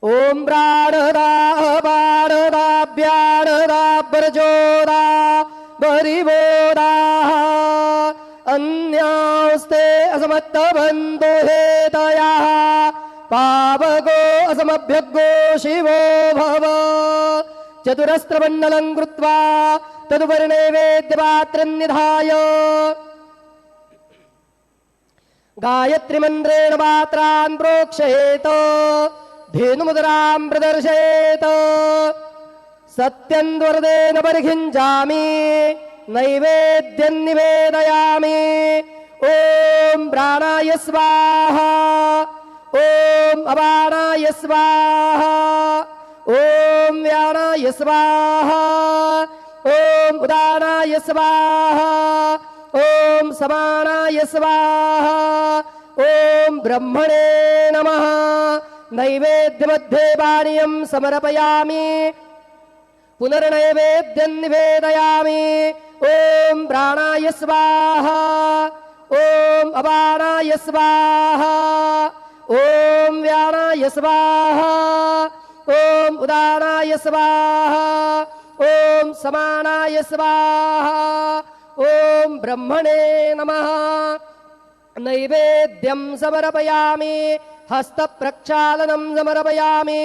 ओम प्राणदा पाणदाभ्याणदा प्रचोदा बरिवोदा अन्यास्ते असमत्तबन्धो हेतया पावको असमभ्यगो शिवो भव चतुरस्त्रमण्डलं कृत्वा तदुपरि वेद्यपात्रं निधाय गायत्री मंत्रेण पात्रान् प्रोक्षयेत धेनुमुद्रां प्रदर्शयेत सत्यन्वरदेन परिखिञ्चामि नैवेद्यं निवेदयामि ओम प्राणाय स्वाहा ओम अपानाय स्वाहा ओम व्यानाय स्वाहा ओम उदानाय स्वाहा ओम समानाय स्वाहा ओम ब्रह्मणे नमः नैवेद्यमध्ये पानीयं समर्पयामि पुनर्नैवेद्यं निवेदयामि ओम प्राणाय स्वाहा ओम अपानाय स्वाहा ओम व्यानाय स्वाहा ओम उदानाय स्वाहा ओम समानाय स्वाहा ओम ब्रह्मणे नमः नैवेद्यं समर्पयामि हस्तप्रक्षालनं समर्पयामि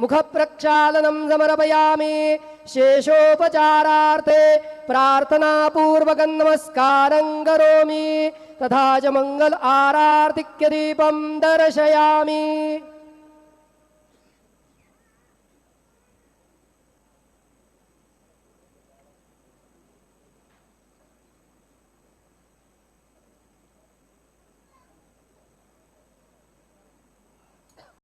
मुखप्रक्षालनं समर्पयामि शेषोपचारार्थे प्रार्थनापूर्वकं नमस्कारं करोमि तथा च मंगल आरार्तिक्य दीपं दर्शयामि।